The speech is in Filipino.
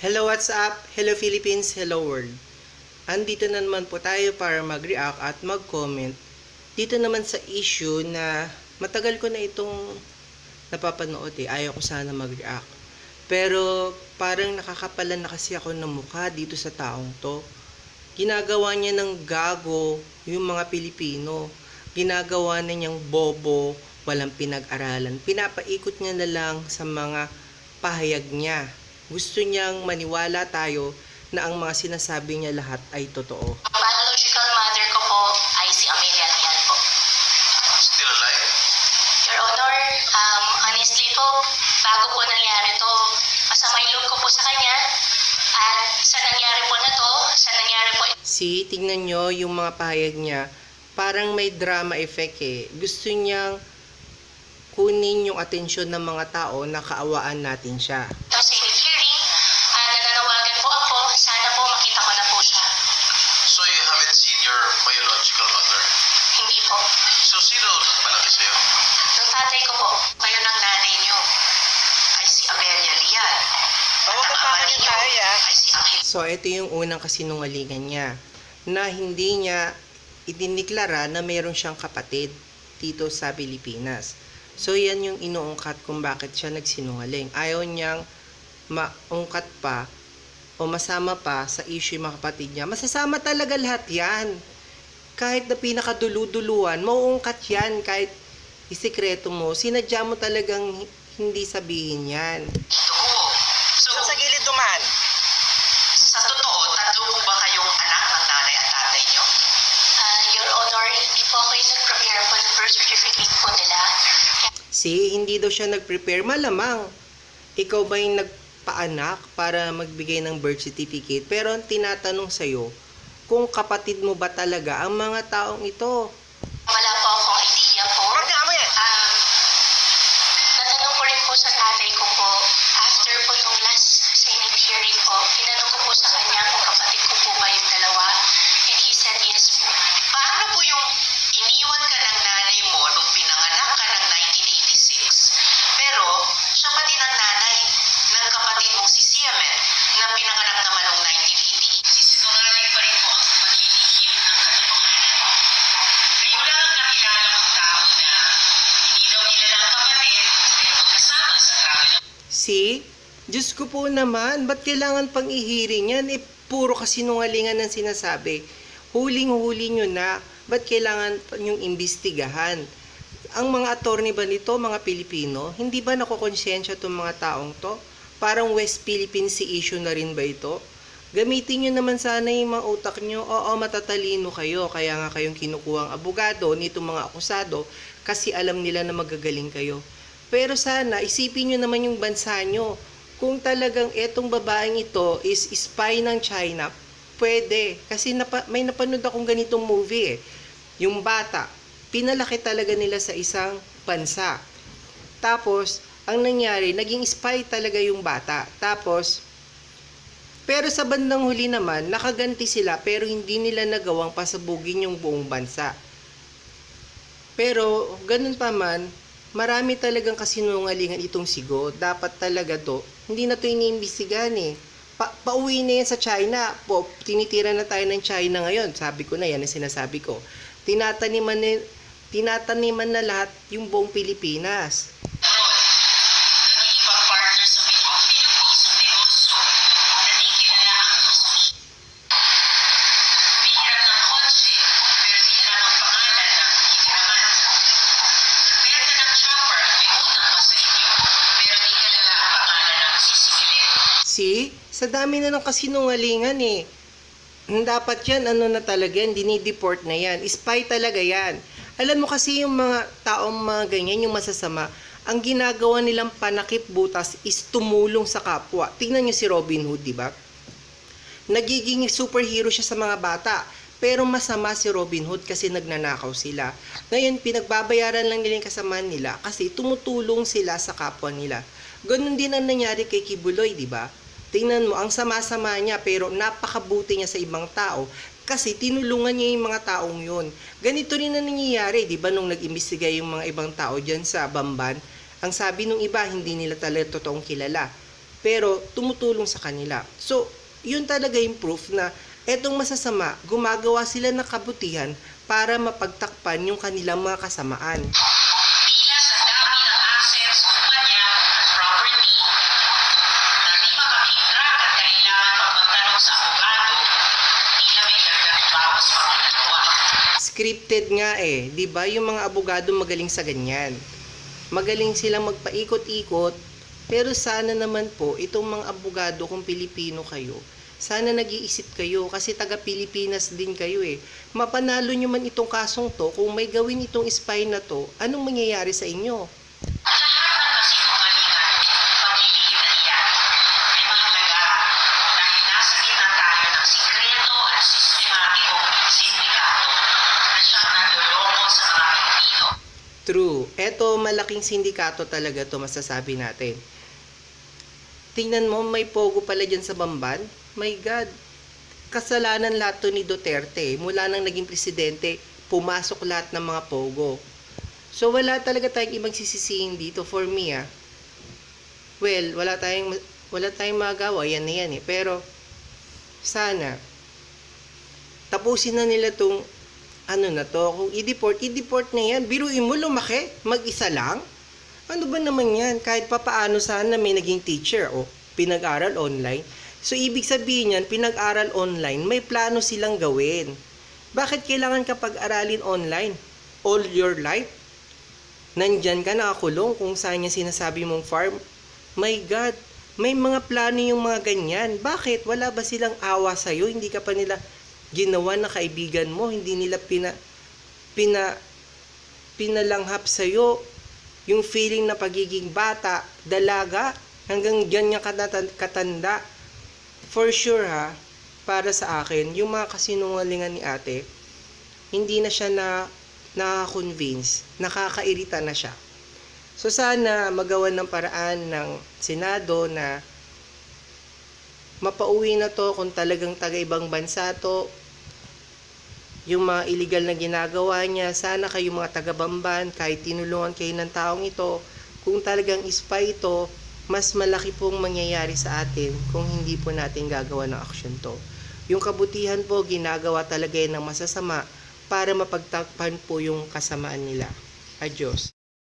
Hello, what's up? Hello Philippines, hello world. Andito na naman po tayo para mag-react at mag-comment dito naman sa issue na matagal ko na itong napapanood Ayaw ko sana mag-react. Pero parang nakakapalan na kasi ako ng mukha dito sa taong to. Ginagawa niya ng gago yung mga Pilipino. Ginagawa na niyang bobo, walang pinag-aralan. Pinapaikot niya na lang sa mga pahayag niya. Gusto niyang maniwala tayo na ang mga sinasabi niya lahat ay totoo. Ang biological mother ko po ay si Amelia Lian po. Still alive? Your Honor, honestly po, bago po nangyari to, masama yung loob ko po sa kanya. At sa nangyari po na to, Tingnan nyo yung mga pahayag niya, parang may drama effect Gusto niyang kunin yung atensyon ng mga tao na kaawaan natin siya. Senate hearing, nananawagan po ako, sana po makita ko na po siya. So you haven't seen your biological mother? Hindi po. So sino nagpalaki sa'yo? Yung tatay ko po. Kayo ng nanay niyo ay si Amelia Lian. At ang ama niyo ay si Amelia. So ito yung unang kasinungalingan niya, na hindi niya idiniklara na mayroon siyang kapatid dito sa Pilipinas. So yan yung inuungkat kung bakit siya nagsinungaling. Ayaw niyang maungkat pa o masama pa sa issue yung mga kapatid niya. Masasama talaga lahat yan. Kahit na pinakadulu-duluan, mauungkat yan kahit isikreto mo. Sinadya mo talagang hindi sabihin yan. Ito ko. So Sa gilid duman. sa totoo, tatlo po ba kayong anak ng nanay at tatay niyo? Your Honor, hindi po ako yung nag-prepare po ng birth certificate po nila. Hindi daw siya nag-prepare. Malamang, ikaw ba yung nagpaanak para magbigay ng birth certificate? Pero ang tinatanong sa'yo, kung kapatid mo ba talaga ang mga taong ito? Wala po akong idea po. Magkano yan? Natanong ko rin po sa tatay ko po, after po nung last Senate hearing po, tinanong ko po sa kanya kung kapatid ko po ba yung dalawa, and he said yes po. Paano po yung iniwan ka ng nanay mo nung pinanganak ka ng 1986, pero siya pa din ang nanay ng kapatid mong si Siamen na pinanganak naman noong 1988? Sinungaling pa rin po ang paghihihim ng katotohanan. Kayo lang ang nakilala ng tao na hindi daw kilala ang kapatid, pero magkasama sa travel. Diyos ko po naman, ba't kailangan pang ihiring yan? Puro kasinungalingan ng sinasabi. Huling-huli nyo na, ba't kailangan pa nyong imbestigahan? Ang mga attorney ba nito, mga Pilipino, hindi ba nakukonsensya itong mga taong to? Parang West Philippine Sea issue na rin ba ito? Gamitin nyo naman sana yung mga utak nyo. Oo, matatalino kayo, kaya nga kayong kinukuhang abogado nitong mga akusado kasi alam nila na magagaling kayo. Pero sana, isipin nyo naman yung bansa nyo. Kung talagang etong babaeng ito is spy ng China, pwede. Kasi may napanood akong ganitong movie Yung bata, pinalaki talaga nila sa isang bansa. Tapos, ang nangyari, naging spy talaga yung bata. Tapos, pero sa bandang huli naman, nakaganti sila pero hindi nila nagawang pasabugin yung buong bansa. Pero, ganun pa man, marami talagang kasinungalingan itong sigo. Dapat talaga to, hindi na to iniimbestigahan pauwi na yan sa China. Tinitira na tayo ng China ngayon. Sabi ko na yan ang sinasabi ko. Tinataniman na lahat yung buong Pilipinas. Nakikipag-partner sa Pilipinong negosyo na di kilala ang asosyo. Humihirap ng kotse, pero di alam ang pangalan ng hiniraman. Nagbenta ng chopper at may utang pa sa inyo, pero di kilala ang pangalan ng sisingilin. Sa dami na ng kasinungalingan Dapat yan, na talaga yan, dinideport na yan. Spy talaga yan. Alam mo kasi yung mga taong mga ganyan, yung masasama, ang ginagawa nilang panakip butas is tumulong sa kapwa. Tingnan nyo si Robin Hood, di ba? Nagiging superhero siya sa mga bata. Pero masama si Robin Hood kasi nagnanakaw sila. Ngayon, pinagbabayaran lang nila yung kasamaan nila kasi tumutulong sila sa kapwa nila. Ganun din ang nangyari kay Kibuloy, di ba? Tingnan mo, ang sama-sama niya pero napakabuti niya sa ibang tao kasi tinulungan niya yung mga taong yun. Ganito rin na nangyayari, di ba, nung nag-imbestiga yung mga ibang tao dyan sa Bamban, ang sabi nung iba, hindi nila talaga totoong kilala. pero tumutulong sa kanila. So, yun talaga yung proof na etong masasama, gumagawa sila ng kabutihan para mapagtakpan yung kanilang mga kasamaan. Tila sa dami ng assets, kumpanya at property na di makakitrak at kailangan pang magtanong sa abogado, tila may dagdag bawas pang ginagawa. Scripted nga di ba? Yung mga abogado magaling sa ganyan. Magaling silang magpaikot-ikot, pero sana naman po, itong mga abogado kung Pilipino kayo, sana nag-iisip kayo kasi taga-Pilipinas din kayo Mapanalo nyo man itong kasong to, kung may gawin itong spy na to, anong mangyayari sa inyo? Lahat ng kasinungalingan, paglilihim na iyan ay mahalaga dahil nasa gitna tayo ng sikreto at sistematikong sindikato na siyang nanloloko sa mga Pilipino. True. Eto, malaking sindikato talaga to masasabi natin. Tingnan mo, may pogo pala dyan sa Bamban. My God. Kasalanan lahat to ni Duterte. Mula nang naging presidente, pumasok lahat ng mga pogo. So, wala talaga tayong ibang sisisihin dito for me, Well, wala tayong magawa. Yan na yan, Pero, sana, tapusin na nila tong na to. Kung i-deport na yan. Biruin mo, lumaki. Mag-isa lang. Ano ba naman yan? Kahit papaano sana may naging teacher o pinag-aral online. So, ibig sabihin yan, pinag-aral online, may plano silang gawin. Bakit kailangan ka pag-aralin online? All your life? Nandyan ka nakakulong kung saan yung sinasabi mong farm? My God, may mga plano yung mga ganyan. Bakit? Wala ba silang awa sa'yo? Hindi ka pa nila ginawa na kaibigan mo? Hindi nila pinalanghap sa'yo yung feeling na pagiging bata, dalaga, hanggang ganyan katanda. For sure para sa akin, yung mga kasinungalingan ni ate, hindi na siya nakaka-convince, nakakairita na siya. So sana magawan ng paraan ng Senado na mapauwi na to kung talagang taga-ibang bansa to. Yung mga illegal na ginagawa niya, sana kayo mga taga-Bamban, kahit tinulungan kayo ng taong ito, kung talagang spy ito, mas malaki pong mangyayari sa atin kung hindi po natin gagawa ng aksyon to. Yung kabutihan po, ginagawa talaga yan ng masasama para mapagtakpan po yung kasamaan nila. Adios.